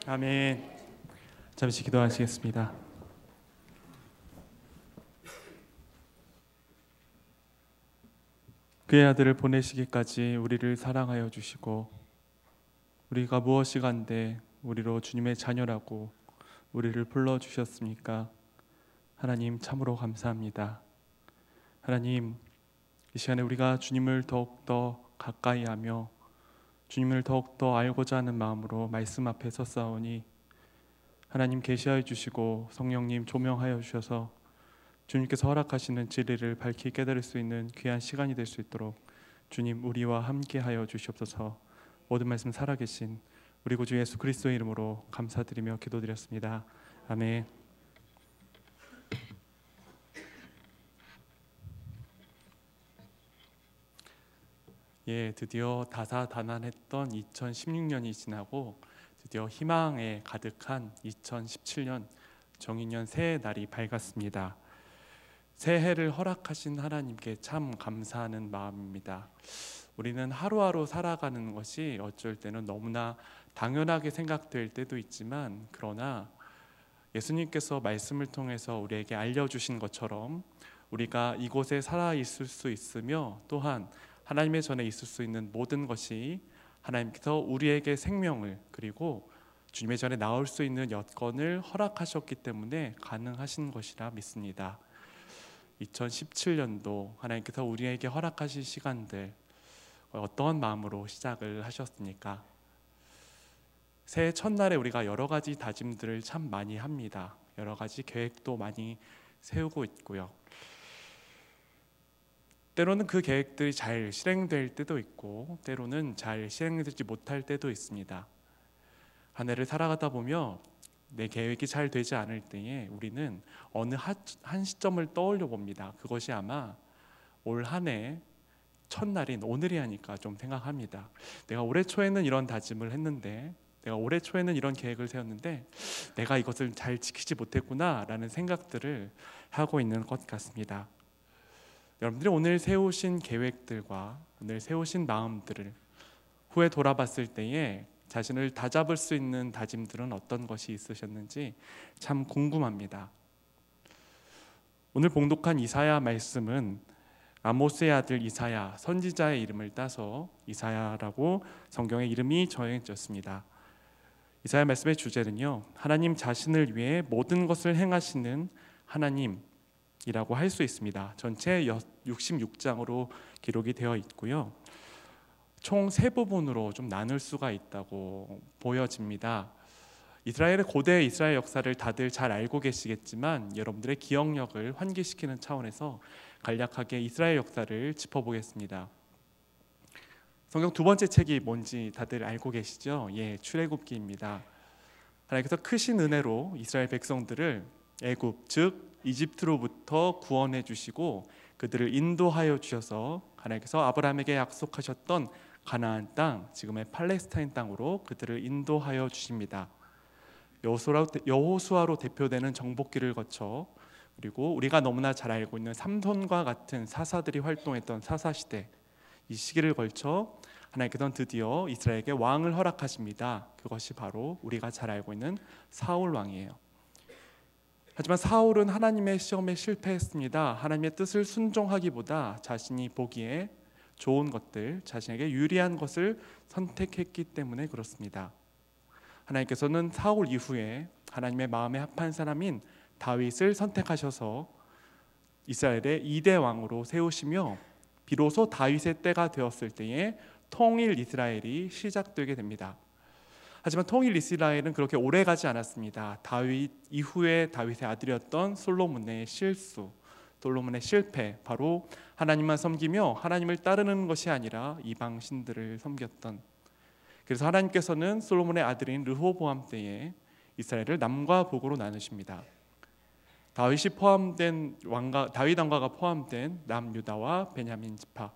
아멘. 잠시 기도하시겠습니다. 그의 아들을 보내시기까지 우리를 사랑하여 주시고 우리가 무엇이 간데 우리로 주님의 자녀라고 우리를 불러주셨습니까? 하나님 참으로 감사합니다. 하나님, 이 시간에 우리가 주님을 더욱더 가까이 하며 주님을 더욱더 알고자 하는 마음으로 말씀 앞에 섰사오니 하나님 계시하여 주시고 성령님 조명하여 주셔서 주님께서 허락하시는 진리를 밝히 깨달을 수 있는 귀한 시간이 될 수 있도록 주님 우리와 함께하여 주시옵소서. 모든 말씀 살아계신 우리 구주 예수 그리스도의 이름으로 감사드리며 기도드렸습니다. 아멘. 드디어 다사다난했던 2016년이 지나고 드디어 희망에 가득한 2017년 정인년 새해 날이 밝았습니다. 새해를 허락하신 하나님께 참 감사하는 마음입니다. 우리는 하루하루 살아가는 것이 어쩔 때는 너무나 당연하게 생각될 때도 있지만, 그러나 예수님께서 말씀을 통해서 우리에게 알려주신 것처럼 우리가 이곳에 살아 있을 수 있으며 또한 하나님의 전에 있을 수 있는 모든 것이 하나님께서 우리에게 생명을 그리고 주님의 전에 나올 수 있는 여건을 허락하셨기 때문에 가능하신 것이라 믿습니다. 2017년도 하나님께서 우리에게 허락하신 시간들 어떤 마음으로 시작을 하셨습니까? 새해 첫날에 우리가 여러 가지 다짐들을 참 많이 합니다. 여러 가지 계획도 많이 세우고 있고요. 때로는 그 계획들이 잘 실행될 때도 있고 때로는 잘 실행되지 못할 때도 있습니다. 한 해를 살아가다 보며 내 계획이 잘 되지 않을 때에 우리는 어느 한 시점을 떠올려 봅니다. 그것이 아마 올 한 해 첫날인 오늘이 아닐까 좀 생각합니다. 내가 올해 초에는 이런 다짐을 했는데, 내가 올해 초에는 이런 계획을 세웠는데 내가 이것을 잘 지키지 못했구나 라는 생각들을 하고 있는 것 같습니다. 여러분들이 오늘 세우신 계획들과 오늘 세우신 마음들을 후에 돌아봤을 때에 자신을 다잡을 수 있는 다짐들은 어떤 것이 있으셨는지 참 궁금합니다. 오늘 봉독한 이사야 말씀은 아모스의 아들 이사야 선지자의 이름을 따서 이사야라고 성경에 이름이 정해졌습니다. 이사야 말씀의 주제는요, 하나님 자신을 위해 모든 것을 행하시는 하나님이라고 할 수 있습니다. 전체 66장으로 기록이 되어 있고요. 총 세 부분으로 좀 나눌 수가 있다고 보여집니다. 고대 이스라엘 역사를 다들 잘 알고 계시겠지만 여러분들의 기억력을 환기시키는 차원에서 간략하게 이스라엘 역사를 짚어보겠습니다. 성경 두 번째 책이 뭔지 다들 알고 계시죠? 출애굽기입니다. 하나님께서 크신 은혜로 이스라엘 백성들을 애굽 즉 이집트로부터 구원해 주시고 그들을 인도하여 주셔서 하나님께서 아브라함에게 약속하셨던 가나안 땅, 지금의 팔레스타인 땅으로 그들을 인도하여 주십니다. 여호수아로 대표되는 정복기를 거쳐 그리고 우리가 너무나 잘 알고 있는 삼손과 같은 사사들이 활동했던 사사시대, 이 시기를 걸쳐 하나님께서는 드디어 이스라엘에게 왕을 허락하십니다. 그것이 바로 우리가 잘 알고 있는 사울 왕이에요. 하지만 사울은 하나님의 시험에 실패했습니다. 하나님의 뜻을 순종하기보다 자신이 보기에 좋은 것들, 자신에게 유리한 것을 선택했기 때문에 그렇습니다. 하나님께서는 사울 이후에 하나님의 마음에 합한 사람인 다윗을 선택하셔서 이스라엘의 2대 왕으로 세우시며 비로소 다윗의 때가 되었을 때에 통일 이스라엘이 시작되게 됩니다. 하지만 통일 이스라엘은 그렇게 오래 가지 않았습니다. 다윗 이후에 다윗의 아들이었던 솔로몬의 실수, 솔로몬의 실패, 바로 하나님만 섬기며 하나님을 따르는 것이 아니라 이방 신들을 섬겼던, 그래서 하나님께서는 솔로몬의 아들인 르호보암 때에 이스라엘을 남과 북으로 나누십니다. 다윗 왕가가 포함된 남유다와 베냐민 지파,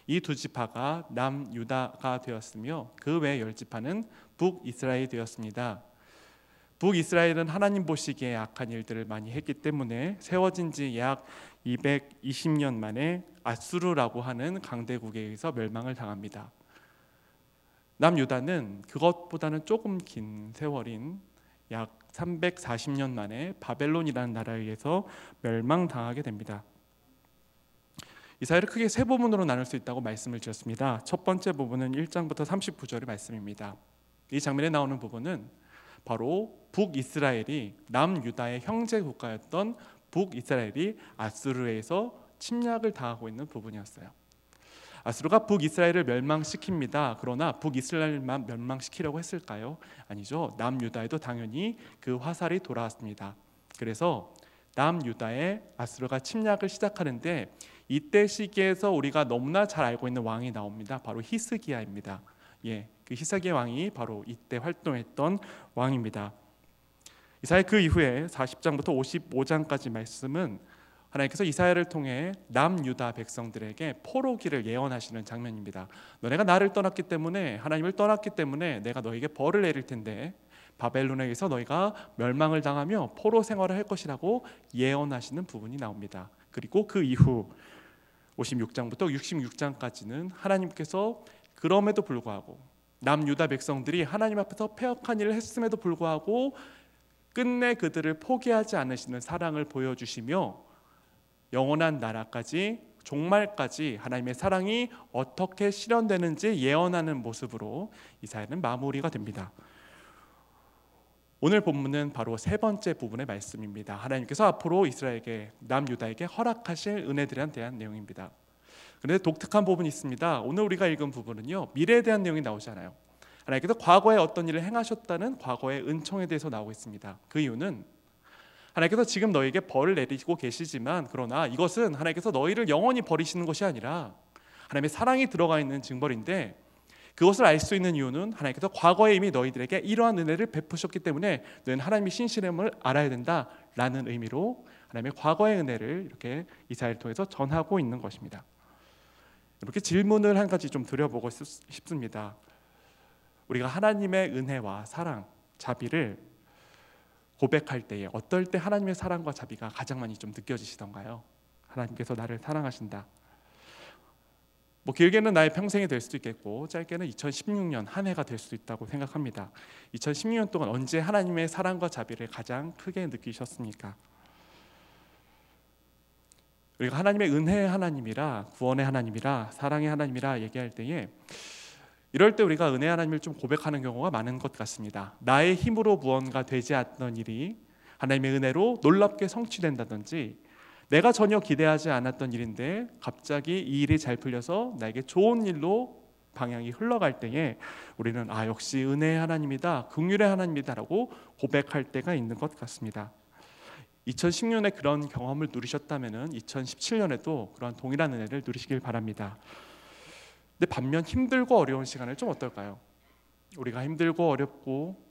이 두 지파가 남유다가 되었으며 그 외 10지파는 북이스라엘이 되었습니다. 북이스라엘은 하나님 보시기에 악한 일들을 많이 했기 때문에 세워진 지 약 220년 만에 아수르라고 하는 강대국에 의해서 멸망을 당합니다. 남유다는 그것보다는 조금 긴 세월인 약 340년 만에 바벨론이라는 나라에 의해서 멸망당하게 됩니다. 이 사회를 크게 세 부분으로 나눌 수 있다고 말씀을 드렸습니다. 첫 번째 부분은 1장부터 39절의 말씀입니다. 이 장면에 나오는 부분은 바로 북이스라엘이 남유다의 형제 국가였던 북이스라엘이 아수르에서 침략을 당하고 있는 부분이었어요. 아수르가 북이스라엘을 멸망시킵니다. 그러나 북이스라엘만 멸망시키려고 했을까요? 아니죠. 남유다에도 당연히 그 화살이 돌아왔습니다. 그래서 남유다에 아수르가 침략을 시작하는데 이때 시기에서 우리가 너무나 잘 알고 있는 왕이 나옵니다. 바로 히스기야입니다. 그 히스기야 왕이 바로 이때 활동했던 왕입니다. 이사야 그 이후에 40장부터 55장까지 말씀은 하나님께서 이사야를 통해 남유다 백성들에게 포로기를 예언하시는 장면입니다. 너네가 나를 떠났기 때문에, 하나님을 떠났기 때문에 내가 너에게 벌을 내릴 텐데 바벨론에 의해서 너희가 멸망을 당하며 포로 생활을 할 것이라고 예언하시는 부분이 나옵니다. 그리고 그 이후 56장부터 66장까지는 하나님께서 그럼에도 불구하고 남유다 백성들이 하나님 앞에서 패역한 일을 했음에도 불구하고 끝내 그들을 포기하지 않으시는 사랑을 보여주시며 영원한 나라까지, 종말까지 하나님의 사랑이 어떻게 실현되는지 예언하는 모습으로 이사야는 마무리가 됩니다. 오늘 본문은 바로 세 번째 부분의 말씀입니다. 하나님께서 앞으로 이스라엘에게, 남유다에게 허락하실 은혜들에 대한 내용입니다. 그런데 독특한 부분이 있습니다. 오늘 우리가 읽은 부분은요, 미래에 대한 내용이 나오지 않아요. 하나님께서 과거에 어떤 일을 행하셨다는 과거의 은총에 대해서 나오고 있습니다. 그 이유는 하나님께서 지금 너에게 벌을 내리고 계시지만, 그러나 이것은 하나님께서 너희를 영원히 버리시는 것이 아니라 하나님의 사랑이 들어가 있는 증거인데, 그것을 알 수 있는 이유는 하나님께서 과거에 이미 너희들에게 이러한 은혜를 베푸셨기 때문에 너희는 하나님의 신실함을 알아야 된다라는 의미로 하나님의 과거의 은혜를 이렇게 이사야를 통해서 전하고 있는 것입니다. 이렇게 질문을 한 가지 좀 드려보고 싶습니다. 우리가 하나님의 은혜와 사랑, 자비를 고백할 때에 어떨 때 하나님의 사랑과 자비가 가장 많이 좀 느껴지시던가요? 하나님께서 나를 사랑하신다. 길게는 나의 평생이 될 수도 있겠고, 짧게는 2016년 한 해가 될 수도 있다고 생각합니다. 2016년 동안 언제 하나님의 사랑과 자비를 가장 크게 느끼셨습니까? 우리가 하나님의 은혜의 하나님이라, 구원의 하나님이라, 사랑의 하나님이라 얘기할 때에 이럴 때 우리가 은혜 하나님을 좀 고백하는 경우가 많은 것 같습니다. 나의 힘으로 무언가 되지 않던 일이 하나님의 은혜로 놀랍게 성취된다든지, 내가 전혀 기대하지 않았던 일인데 갑자기 이 일이 잘 풀려서 나에게 좋은 일로 방향이 흘러갈 때에 우리는 역시 은혜의 하나님이다, 긍휼의 하나님이다라고 고백할 때가 있는 것 같습니다. 2010년에 그런 경험을 누리셨다면 2017년에도 그런 동일한 은혜를 누리시길 바랍니다. 근데 반면 힘들고 어려운 시간을 좀 어떨까요? 우리가 힘들고 어렵고,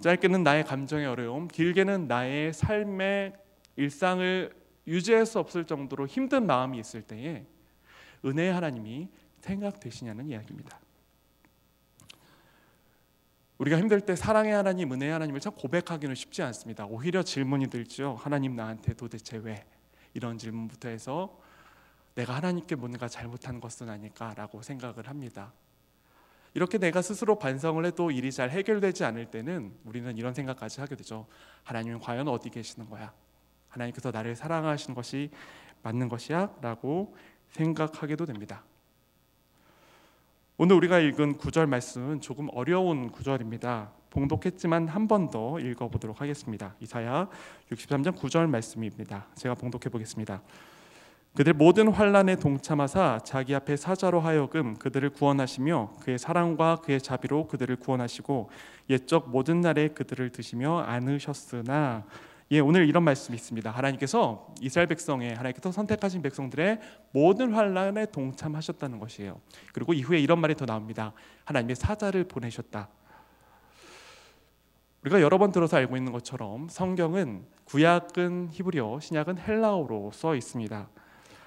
짧게는 나의 감정의 어려움, 길게는 나의 삶의 일상을 유지할 수 없을 정도로 힘든 마음이 있을 때에 은혜의 하나님이 생각되시냐는 이야기입니다. 우리가 힘들 때 사랑의 하나님, 은혜의 하나님을 참 고백하기는 쉽지 않습니다. 오히려 질문이 들죠. 하나님 나한테 도대체 왜? 이런 질문부터 해서 내가 하나님께 뭔가 잘못한 것은 아닐까라고 생각을 합니다. 이렇게 내가 스스로 반성을 해도 일이 잘 해결되지 않을 때는 우리는 이런 생각까지 하게 되죠. 하나님은 과연 어디 계시는 거야? 하나님께서 나를 사랑하시는 것이 맞는 것이야? 라고 생각하게도 됩니다. 오늘 우리가 읽은 9절 말씀은 조금 어려운 구절입니다. 봉독했지만 한 번 더 읽어보도록 하겠습니다. 이사야 63장 9절 말씀입니다. 제가 봉독해 보겠습니다. 그들 모든 환난에 동참하사 자기 앞에 사자로 하여금 그들을 구원하시며 그의 사랑과 그의 자비로 그들을 구원하시고 옛적 모든 날에 그들을 드시며 안으셨으나, 오늘 이런 말씀이 있습니다. 하나님께서 이스라엘 백성의, 하나님께서 선택하신 백성들의 모든 환난에 동참하셨다는 것이에요. 그리고 이후에 이런 말이 더 나옵니다. 하나님의 사자를 보내셨다. 우리가 여러 번 들어서 알고 있는 것처럼 성경은 구약은 히브리어, 신약은 헬라어로 써 있습니다.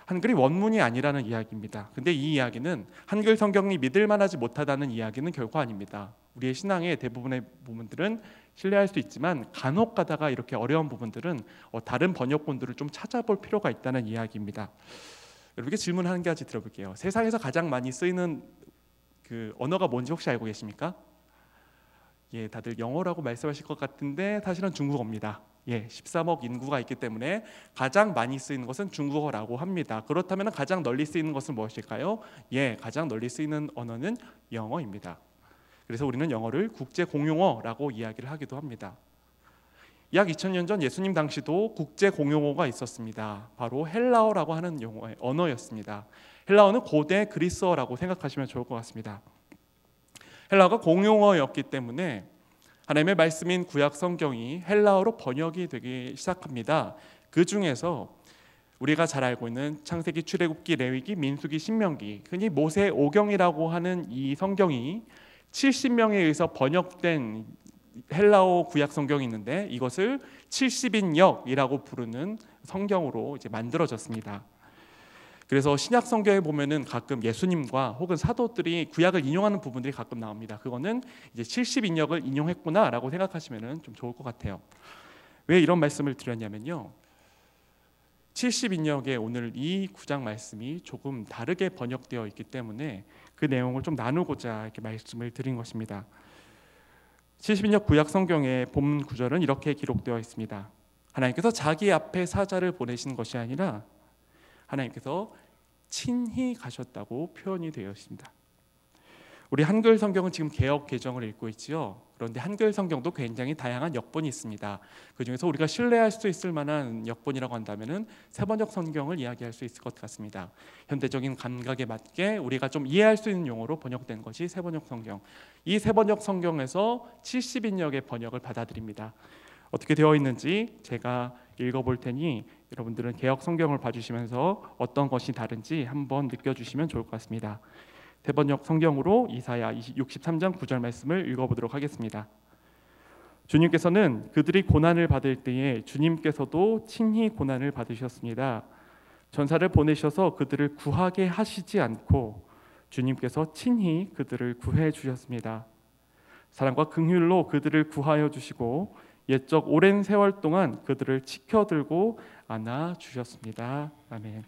한글이 원문이 아니라는 이야기입니다. 근데 이 이야기는 한글 성경이 믿을 만하지 못하다는 이야기는 결코 아닙니다. 우리의 신앙의 대부분의 부분들은 신뢰할 수 있지만 간혹 가다가 이렇게 어려운 부분들은 다른 번역본들을 좀 찾아볼 필요가 있다는 이야기입니다. 여러분께 질문 한 가지 들어볼게요. 세상에서 가장 많이 쓰이는 그 언어가 뭔지 혹시 알고 계십니까? 예, 다들 영어라고 말씀하실 것 같은데 사실은 중국어입니다. 예, 13억 인구가 있기 때문에 가장 많이 쓰이는 것은 중국어라고 합니다. 그렇다면 가장 널리 쓰이는 것은 무엇일까요? 예, 가장 널리 쓰이는 언어는 영어입니다. 그래서 우리는 영어를 국제 공용어라고 이야기를 하기도 합니다. 약 2000년 전 예수님 당시도 국제 공용어가 있었습니다. 바로 헬라어라고 하는 언어였습니다. 헬라어는 고대 그리스어라고 생각하시면 좋을 것 같습니다. 헬라어가 공용어였기 때문에 하나님의 말씀인 구약 성경이 헬라어로 번역이 되기 시작합니다. 그 중에서 우리가 잘 알고 있는 창세기, 출애굽기, 레위기, 민수기, 신명기, 흔히 모세 오경이라고 하는 이 성경이 70명에 의해서 번역된 헬라어 구약 성경이 있는데 이것을 70인역이라고 부르는 성경으로 이제 만들어졌습니다. 그래서 신약 성경에 보면은 가끔 예수님과 혹은 사도들이 구약을 인용하는 부분들이 가끔 나옵니다. 그거는 이제 70인역을 인용했구나라고 생각하시면은 좀 좋을 것 같아요. 왜 이런 말씀을 드렸냐면요. 70인역의 오늘 이 9장 말씀이 조금 다르게 번역되어 있기 때문에 그 내용을 좀 나누고자 이렇게 말씀을 드린 것입니다. 70인역 구약 성경의 본문 구절은 이렇게 기록되어 있습니다. 하나님께서 자기 앞에 사자를 보내신 것이 아니라 하나님께서 친히 가셨다고 표현이 되어 있습니다. 우리 한글 성경은 지금 개역 개정을 읽고 있지요. 그런데 한글 성경도 굉장히 다양한 역본이 있습니다. 그 중에서 우리가 신뢰할 수 있을 만한 역본이라고 한다면은 세번역 성경을 이야기할 수 있을 것 같습니다. 현대적인 감각에 맞게 우리가 좀 이해할 수 있는 용어로 번역된 것이 세번역 성경. 이 세번역 성경에서 70인역의 번역을 받아들입니다. 어떻게 되어 있는지 제가 읽어볼 테니 여러분들은 개역 성경을 봐주시면서 어떤 것이 다른지 한번 느껴주시면 좋을 것 같습니다. 세번역 성경으로 이사야 63장 9절 말씀을 읽어보도록 하겠습니다. 주님께서는 그들이 고난을 받을 때에 주님께서도 친히 고난을 받으셨습니다. 전사를 보내셔서 그들을 구하게 하시지 않고 주님께서 친히 그들을 구해 주셨습니다. 사랑과 긍휼로 그들을 구하여 주시고 옛적 오랜 세월 동안 그들을 지켜들고 안아 주셨습니다. 아멘.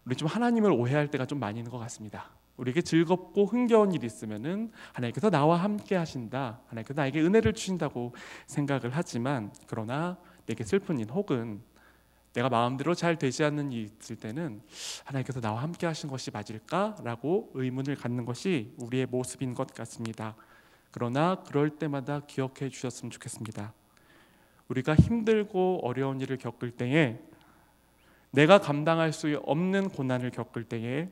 우리 좀 하나님을 오해할 때가 좀 많이 있는 것 같습니다. 우리에게 즐겁고 흥겨운 일이 있으면은 하나님께서 나와 함께 하신다, 하나님께서 나에게 은혜를 주신다고 생각을 하지만, 그러나 내게 슬픈 일 혹은 내가 마음대로 잘 되지 않는 일이 있을 때는 하나님께서 나와 함께 하신 것이 맞을까라고 의문을 갖는 것이 우리의 모습인 것 같습니다. 그러나 그럴 때마다 기억해 주셨으면 좋겠습니다. 우리가 힘들고 어려운 일을 겪을 때에, 내가 감당할 수 없는 고난을 겪을 때에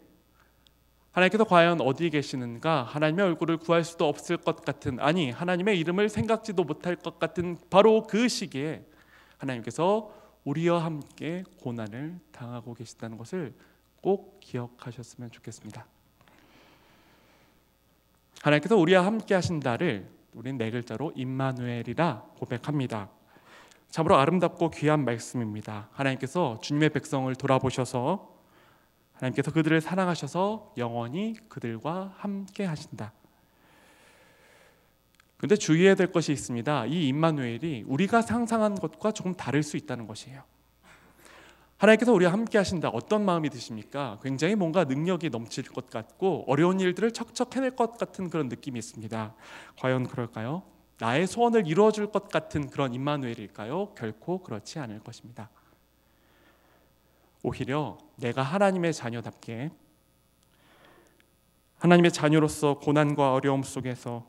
하나님께서 과연 어디 계시는가, 하나님의 얼굴을 구할 수도 없을 것 같은, 아니 하나님의 이름을 생각지도 못할 것 같은 바로 그 시기에 하나님께서 우리와 함께 고난을 당하고 계시다는 것을 꼭 기억하셨으면 좋겠습니다. 하나님께서 우리와 함께 하신다를 우리는 네 글자로 임마누엘이라 고백합니다. 참으로 아름답고 귀한 말씀입니다. 하나님께서 주님의 백성을 돌아보셔서 하나님께서 그들을 사랑하셔서 영원히 그들과 함께 하신다. 그런데 주의해야 될 것이 있습니다. 이 임마누엘이 우리가 상상한 것과 조금 다를 수 있다는 것이에요. 하나님께서 우리와 함께 하신다. 어떤 마음이 드십니까? 굉장히 뭔가 능력이 넘칠 것 같고 어려운 일들을 척척 해낼 것 같은 그런 느낌이 있습니다. 과연 그럴까요? 나의 소원을 이루어줄 것 같은 그런 임마누엘일까요? 결코 그렇지 않을 것입니다. 오히려 내가 하나님의 자녀답게, 하나님의 자녀로서 고난과 어려움 속에서,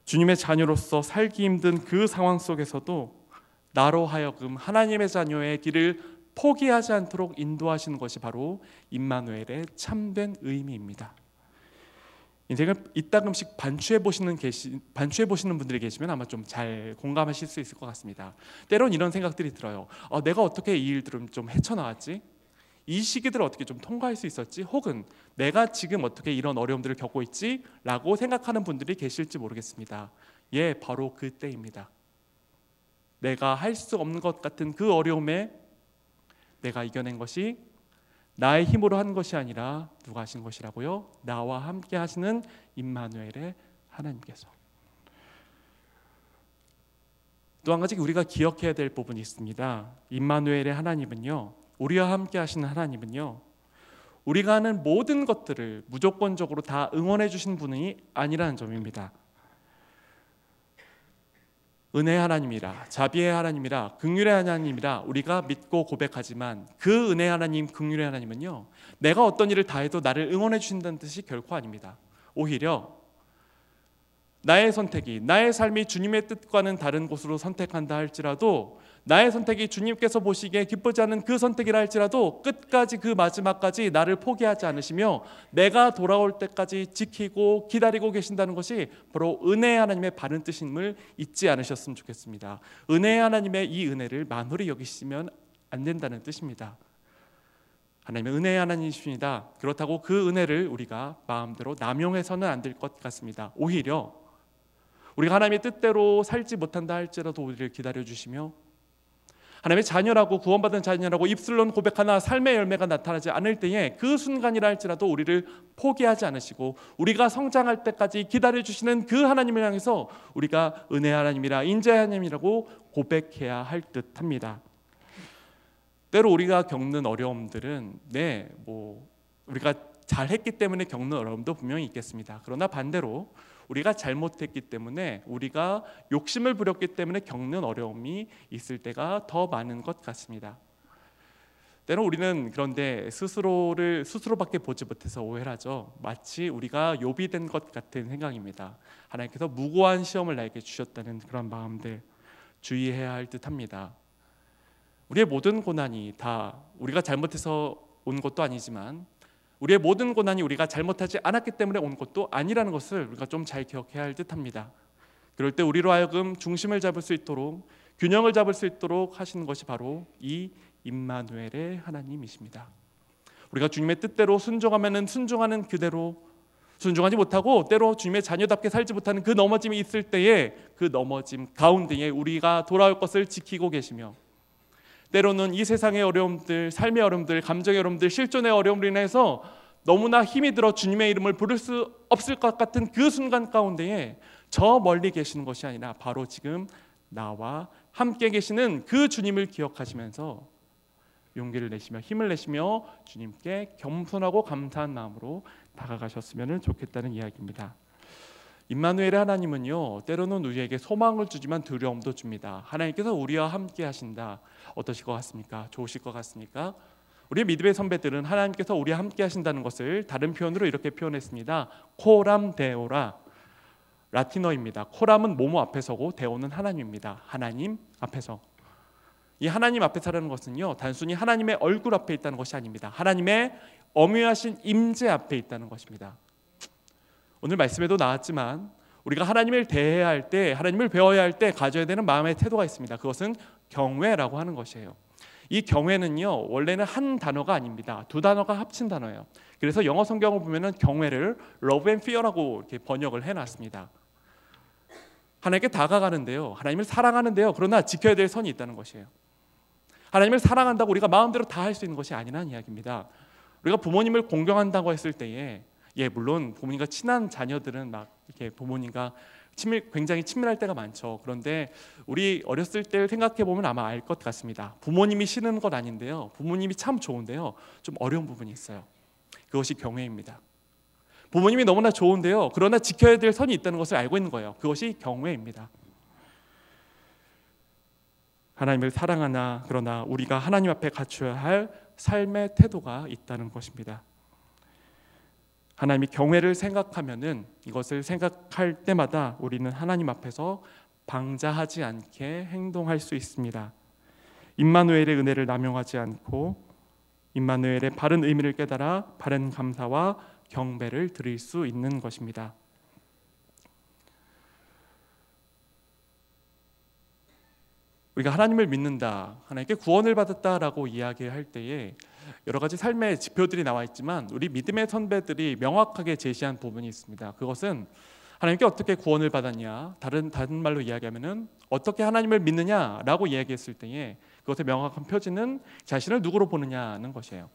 주님의 자녀로서 살기 힘든 그 상황 속에서도 나로 하여금 하나님의 자녀의 길을 포기하지 않도록 인도하시는 것이 바로 임마누엘의 참된 의미입니다. 인생을 이따금씩 반추해 보시는 분들이 계시면 아마 좀 잘 공감하실 수 있을 것 같습니다. 때론 이런 생각들이 들어요. 내가 어떻게 이 일들을 좀 헤쳐나왔지? 이 시기들을 어떻게 좀 통과할 수 있었지? 혹은 내가 지금 어떻게 이런 어려움들을 겪고 있지? 라고 생각하는 분들이 계실지 모르겠습니다. 예, 바로 그때입니다. 내가 할 수 없는 것 같은 그 어려움에 내가 이겨낸 것이 나의 힘으로 한 것이 아니라 누가 하신 것이라고요? 나와 함께 하시는 임마누엘의 하나님께서. 또 한 가지 우리가 기억해야 될 부분이 있습니다. 임마누엘의 하나님은요, 우리와 함께 하시는 하나님은요, 우리가 하는 모든 것들을 무조건적으로 다 응원해 주신 분이 아니라는 점입니다. 은혜의 하나님이라, 자비의 하나님이라, 긍휼의 하나님이라 우리가 믿고 고백하지만 그 은혜의 하나님, 긍휼의 하나님은요, 내가 어떤 일을 다 해도 나를 응원해 주신다는 뜻이 결코 아닙니다. 오히려 나의 선택이, 나의 삶이 주님의 뜻과는 다른 곳으로 선택한다 할지라도, 나의 선택이 주님께서 보시기에 기쁘지 않은 그 선택이라 할지라도 끝까지, 그 마지막까지 나를 포기하지 않으시며 내가 돌아올 때까지 지키고 기다리고 계신다는 것이 바로 은혜의 하나님의 바른 뜻임을 잊지 않으셨으면 좋겠습니다. 은혜의 하나님의 이 은혜를 만홀히 여기시면 안 된다는 뜻입니다. 하나님의 은혜의 하나님이십니다. 그렇다고 그 은혜를 우리가 마음대로 남용해서는 안 될 것 같습니다. 오히려 우리가 하나님의 뜻대로 살지 못한다 할지라도 우리를 기다려주시며 하나님의 자녀라고, 구원받은 자녀라고 입술로는 고백하나 삶의 열매가 나타나지 않을 때에 그 순간이라 할지라도 우리를 포기하지 않으시고 우리가 성장할 때까지 기다려주시는 그 하나님을 향해서 우리가 은혜 하나님이라, 인자 하나님이라고 고백해야 할 듯합니다. 때로 우리가 겪는 어려움들은 우리가 잘했기 때문에 겪는 어려움도 분명히 있겠습니다. 그러나 반대로 우리가 잘못했기 때문에, 우리가 욕심을 부렸기 때문에 겪는 어려움이 있을 때가 더 많은 것 같습니다. 때로 우리는 그런데 스스로밖에 보지 못해서 오해를 하죠. 마치 우리가 욥이 된 것 같은 생각입니다. 하나님께서 무고한 시험을 나에게 주셨다는 그런 마음들 주의해야 할 듯합니다. 우리의 모든 고난이 다 우리가 잘못해서 온 것도 아니지만, 우리의 모든 고난이 우리가 잘못하지 않았기 때문에 온 것도 아니라는 것을 우리가 좀 잘 기억해야 할 듯합니다. 그럴 때 우리로 하여금 중심을 잡을 수 있도록, 균형을 잡을 수 있도록 하시는 것이 바로 이 임마누엘의 하나님이십니다. 우리가 주님의 뜻대로 순종하면은 순종하는 그대로, 순종하지 못하고 때로 주님의 자녀답게 살지 못하는 그 넘어짐이 있을 때에 그 넘어짐 가운데에 우리가 돌아올 것을 지키고 계시며, 때로는 이 세상의 어려움들, 삶의 어려움들, 감정의 어려움들, 실존의 어려움으로 인해서 너무나 힘이 들어 주님의 이름을 부를 수 없을 것 같은 그 순간 가운데에 저 멀리 계시는 것이 아니라 바로 지금 나와 함께 계시는 그 주님을 기억하시면서 용기를 내시며 힘을 내시며 주님께 겸손하고 감사한 마음으로 다가가셨으면 좋겠다는 이야기입니다. 임마누엘의 하나님은요, 때로는 우리에게 소망을 주지만 두려움도 줍니다. 하나님께서 우리와 함께 하신다. 어떠실 것 같습니까? 좋으실 것 같습니까? 우리 믿음의 선배들은 하나님께서 우리와 함께 하신다는 것을 다른 표현으로 이렇게 표현했습니다. 코람 데오라. 라틴어입니다. 코람은 뭐뭐 앞에서고 데오는 하나님입니다. 하나님 앞에서. 이 하나님 앞에서라는 것은요, 단순히 하나님의 얼굴 앞에 있다는 것이 아닙니다. 하나님의 엄유하신 임재 앞에 있다는 것입니다. 오늘 말씀에도 나왔지만 우리가 하나님을 대해야 할 때, 하나님을 배워야 할 때 가져야 되는 마음의 태도가 있습니다. 그것은 경외라고 하는 것이에요. 이 경외는요, 원래는 한 단어가 아닙니다. 두 단어가 합친 단어예요. 그래서 영어 성경을 보면은 경외를 love and fear라고 이렇게 번역을 해놨습니다. 하나님께 다가가는데요, 하나님을 사랑하는데요, 그러나 지켜야 될 선이 있다는 것이에요. 하나님을 사랑한다고 우리가 마음대로 다 할 수 있는 것이 아니라는 이야기입니다. 우리가 부모님을 공경한다고 했을 때에, 물론 부모님과 친한 자녀들은 막 이렇게 부모님과 굉장히 친밀할 때가 많죠. 그런데 우리 어렸을 때를 생각해 보면 아마 알 것 같습니다. 부모님이 싫은 건 아닌데요, 부모님이 참 좋은데요, 좀 어려운 부분이 있어요. 그것이 경외입니다. 부모님이 너무나 좋은데요, 그러나 지켜야 될 선이 있다는 것을 알고 있는 거예요. 그것이 경외입니다. 하나님을 사랑하나, 그러나 우리가 하나님 앞에 갖춰야 할 삶의 태도가 있다는 것입니다. 하나님이 경외를 생각하면은, 이것을 생각할 때마다 우리는 하나님 앞에서 방자하지 않게 행동할 수 있습니다. 임마누엘의 은혜를 남용하지 않고 임마누엘의 바른 의미를 깨달아 바른 감사와 경배를 드릴 수 있는 것입니다. 우리가 하나님을 믿는다, 하나님께 구원을 받았다라고 이야기할 때에 여러 가지 삶의 지표들이 나와 있지만 우리 믿음의 선배들이 명확하게 제시한 부분이 있습니다. 그것은 하나님께 어떻게 구원을 받았냐, 다른 말로 이야기하면은 어떻게 하나님을 믿느냐라고 이야기했을 때에 그것의 명확한 표지는 자신을 누구로 보느냐는 것이에요.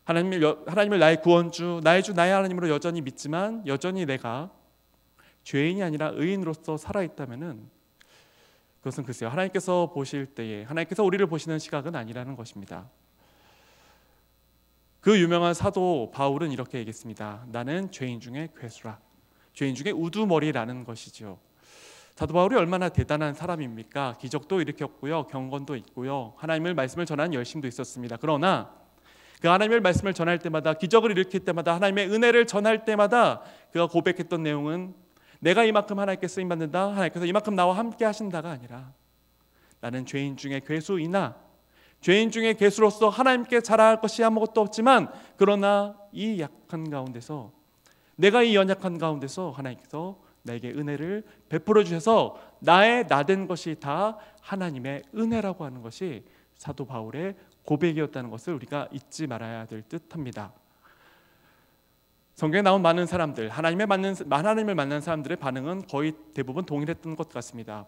하나님을 나의 구원주, 나의 주, 나의 하나님으로 여전히 믿지만 여전히 내가 죄인이 아니라 의인으로서 살아있다면은 그것은 글쎄요, 하나님께서 보실 때에 하나님께서 우리를 보시는 시각은 아니라는 것입니다. 그 유명한 사도 바울은 이렇게 얘기했습니다. 나는 죄인 중에 괴수라. 죄인 중에 우두머리라는 것이죠. 사도 바울이 얼마나 대단한 사람입니까? 기적도 일으켰고요, 경건도 있고요, 하나님의 말씀을 전하는 열심도 있었습니다. 그러나 그 하나님의 말씀을 전할 때마다, 기적을 일으킬 때마다, 하나님의 은혜를 전할 때마다 그가 고백했던 내용은 내가 이만큼 하나님께 쓰임받는다, 하나님께서 이만큼 나와 함께 하신다가 아니라 나는 죄인 중에 괴수이나 죄인 중에 괴수로서 하나님께 자랑할 것이 아무것도 없지만 그러나 이 약한 가운데서, 내가 이 연약한 가운데서 하나님께서 나에게 은혜를 베풀어 주셔서 나의 나된 것이 다 하나님의 은혜라고 하는 것이 사도 바울의 고백이었다는 것을 우리가 잊지 말아야 될 듯합니다. 성경에 나온 많은 사람들, 하나님을 만난 사람들의 반응은 거의 대부분 동일했던 것 같습니다.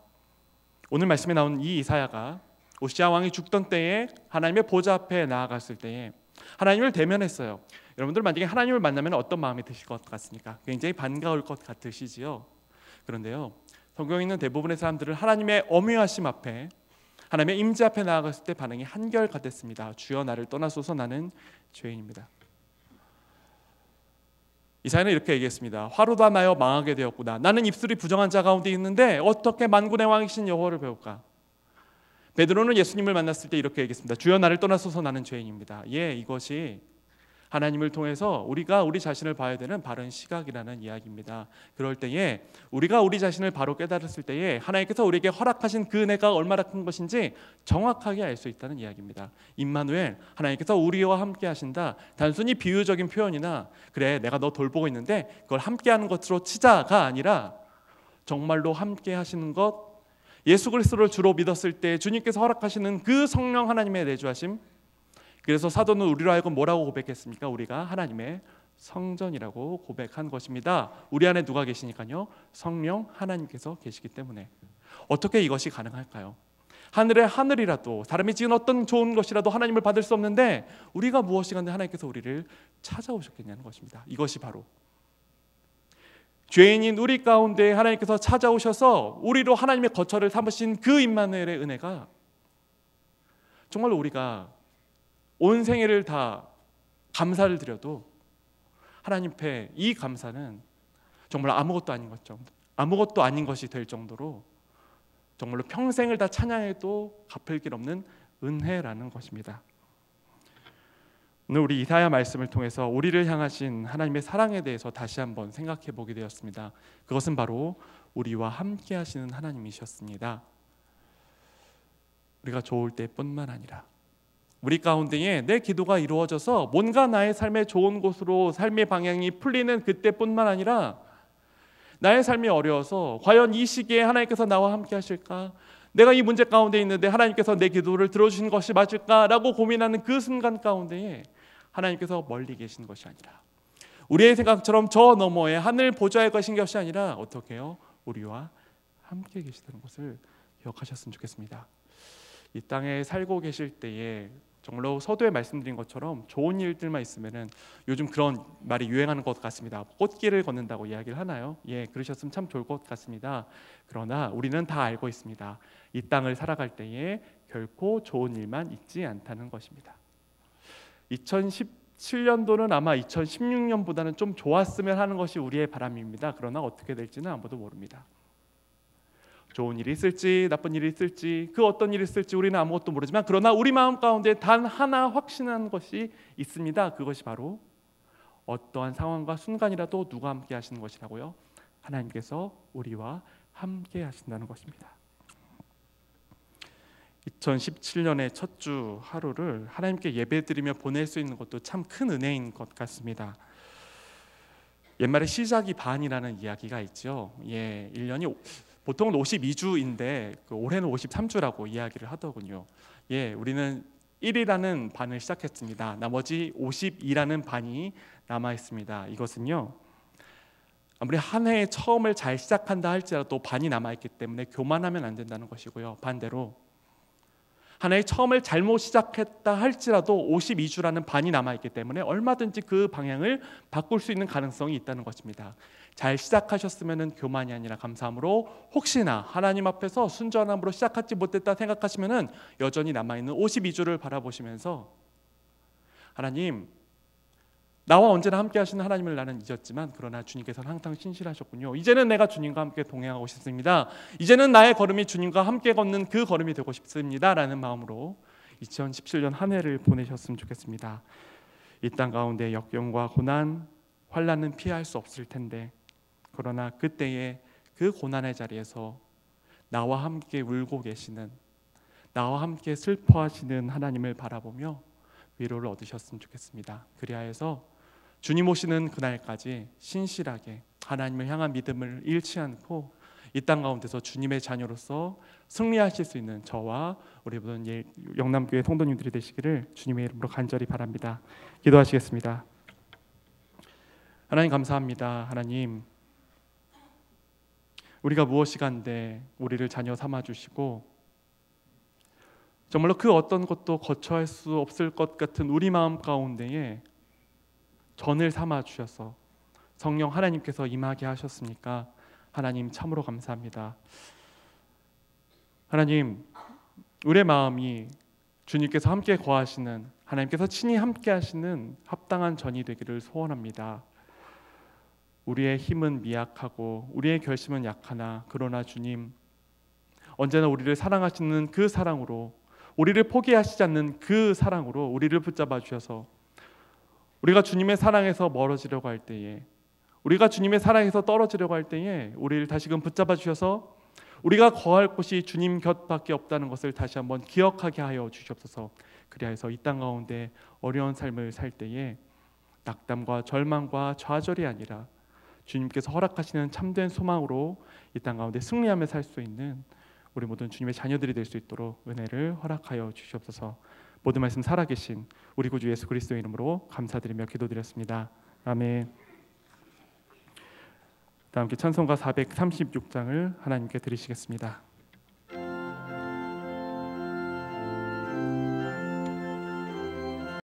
오늘 말씀에 나온 이 이사야가 오시아 왕이 죽던 때에 하나님의 보좌 앞에 나아갔을 때에 하나님을 대면했어요. 여러분들 만약에 하나님을 만나면 어떤 마음이 드실 것 같습니까? 굉장히 반가울 것 같으시지요. 그런데요, 성경에 있는 대부분의 사람들은 하나님의 엄위하심 앞에, 하나님의 임재 앞에 나아갔을 때 반응이 한결같았습니다. 주여 나를 떠나소서, 나는 죄인입니다. 이사야는 이렇게 얘기했습니다. 화로다 나여 망하게 되었구나. 나는 입술이 부정한 자 가운데 있는데 어떻게 만군의 왕이신 여호와를 배울까? 베드로는 예수님을 만났을 때 이렇게 얘기했습니다. 주여 나를 떠나소서, 나는 죄인입니다. 이것이 하나님을 통해서 우리가 우리 자신을 봐야 되는 바른 시각이라는 이야기입니다. 그럴 때에 우리가 우리 자신을 바로 깨달았을 때에 하나님께서 우리에게 허락하신 그 은혜가 얼마나 큰 것인지 정확하게 알 수 있다는 이야기입니다. 임마누엘, 하나님께서 우리와 함께 하신다, 단순히 비유적인 표현이나 그래 내가 너 돌보고 있는데 그걸 함께하는 것으로 치자가 아니라 정말로 함께 하시는 것, 예수 그리스도를 주로 믿었을 때 주님께서 허락하시는 그 성령 하나님의 내주하심. 그래서 사도는 우리로 하여금 뭐라고 고백했습니까? 우리가 하나님의 성전이라고 고백한 것입니다. 우리 안에 누가 계시니까요? 성령 하나님께서 계시기 때문에. 어떻게 이것이 가능할까요? 하늘의 하늘이라도, 사람이 지은 어떤 좋은 것이라도 하나님을 받을 수 없는데 우리가 무엇이 간데 하나님께서 우리를 찾아오셨겠냐는 것입니다. 이것이 바로 죄인인 우리 가운데 하나님께서 찾아오셔서 우리로 하나님의 거처를 삼으신 그 임마누엘의 은혜가, 정말로 우리가 온 생애를 다 감사를 드려도 하나님 앞에 이 감사는 정말 아무것도 아닌 것이 될 정도로 정말로 평생을 다 찬양해도 갚을 길 없는 은혜라는 것입니다. 오늘 우리 이사야 말씀을 통해서 우리를 향하신 하나님의 사랑에 대해서 다시 한번 생각해 보게 되었습니다. 그것은 바로 우리와 함께 하시는 하나님이셨습니다. 우리가 좋을 때뿐만 아니라 우리 가운데에 내 기도가 이루어져서 뭔가 나의 삶의 좋은 곳으로 삶의 방향이 풀리는 그때뿐만 아니라 나의 삶이 어려워서 과연 이 시기에 하나님께서 나와 함께 하실까? 내가 이 문제 가운데 있는데 하나님께서 내 기도를 들어주신 것이 맞을까라고 고민하는 그 순간 가운데에 하나님께서 멀리 계신 것이 아니라, 우리의 생각처럼 저 너머에 하늘 보좌에 계신 것이 아니라 어떻게 해요? 우리와 함께 계시다는 것을 기억하셨으면 좋겠습니다. 이 땅에 살고 계실 때에 정말로 서두에 말씀드린 것처럼 좋은 일들만 있으면은, 요즘 그런 말이 유행하는 것 같습니다. 꽃길을 걷는다고 이야기를 하나요? 그러셨으면 참 좋을 것 같습니다. 그러나 우리는 다 알고 있습니다. 이 땅을 살아갈 때에 결코 좋은 일만 있지 않다는 것입니다. 2017년도는 아마 2016년보다는 좀 좋았으면 하는 것이 우리의 바람입니다. 그러나 어떻게 될지는 아무도 모릅니다. 좋은 일이 있을지 나쁜 일이 있을지, 그 어떤 일이 있을지 우리는 아무것도 모르지만, 그러나 우리 마음 가운데 단 하나 확신한 것이 있습니다. 그것이 바로 어떠한 상황과 순간이라도 누가 함께 하시는 것이라고요? 하나님께서 우리와 함께 하신다는 것입니다. 2017년의 첫 주 하루를 하나님께 예배드리며 보낼 수 있는 것도 참 큰 은혜인 것 같습니다. 옛말에 시작이 반이라는 이야기가 있죠. 1년이 보통은 52주인데 올해는 53주라고 이야기를 하더군요. 우리는 1이라는 반을 시작했습니다. 나머지 52라는 반이 남아 있습니다. 이것은요, 아무리 한 해의 처음을 잘 시작한다 할지라도 반이 남아 있기 때문에 교만하면 안 된다는 것이고요. 반대로 하나의 처음을 잘못 시작했다 할지라도 52주라는 반이 남아있기 때문에 얼마든지 그 방향을 바꿀 수 있는 가능성이 있다는 것입니다. 잘 시작하셨으면 교만이 아니라 감사함으로, 혹시나 하나님 앞에서 순전함으로 시작하지 못했다 생각하시면 여전히 남아있는 52주를 바라보시면서, 하나님, 나와 언제나 함께 하시는 하나님을 나는 잊었지만 그러나 주님께서는 항상 신실하셨군요. 이제는 내가 주님과 함께 동행하고 싶습니다. 이제는 나의 걸음이 주님과 함께 걷는 그 걸음이 되고 싶습니다 라는 마음으로 2017년 한 해를 보내셨으면 좋겠습니다. 이 땅 가운데 역경과 고난, 환난은 피할 수 없을 텐데, 그러나 그때의 그 고난의 자리에서 나와 함께 울고 계시는, 나와 함께 슬퍼하시는 하나님을 바라보며 위로를 얻으셨으면 좋겠습니다. 그리하여서 주님 오시는 그날까지 신실하게 하나님을 향한 믿음을 잃지 않고 이 땅 가운데서 주님의 자녀로서 승리하실 수 있는 저와 우리 모든 영남교회 성도님들이 되시기를 주님의 이름으로 간절히 바랍니다. 기도하시겠습니다. 하나님 감사합니다. 하나님, 우리가 무엇이간데 우리를 자녀 삼아주시고 정말로 그 어떤 것도 거처할 수 없을 것 같은 우리 마음 가운데에 전을 삼아 주셔서 성령 하나님께서 임하게 하셨으니까 하나님 참으로 감사합니다. 하나님, 우리의 마음이 주님께서 함께 거하시는, 하나님께서 친히 함께 하시는 합당한 전이 되기를 소원합니다. 우리의 힘은 미약하고 우리의 결심은 약하나 그러나 주님, 언제나 우리를 사랑하시는 그 사랑으로, 우리를 포기하시지 않는 그 사랑으로 우리를 붙잡아 주셔서 우리가 주님의 사랑에서 멀어지려고 할 때에, 우리가 주님의 사랑에서 떨어지려고 할 때에 우리를 다시금 붙잡아 주셔서 우리가 거할 곳이 주님 곁밖에 없다는 것을 다시 한번 기억하게 하여 주시옵소서. 그리하여서 이 땅 가운데 어려운 삶을 살 때에 낙담과 절망과 좌절이 아니라 주님께서 허락하시는 참된 소망으로 이 땅 가운데 승리하며 살 수 있는 우리 모든 주님의 자녀들이 될 수 있도록 은혜를 허락하여 주시옵소서. 모든 말씀 살아계신 우리 구주 예수 그리스도의 이름으로 감사드리며 기도드렸습니다. 아멘. 다 함께 찬송가 436장을 하나님께 드리시겠습니다.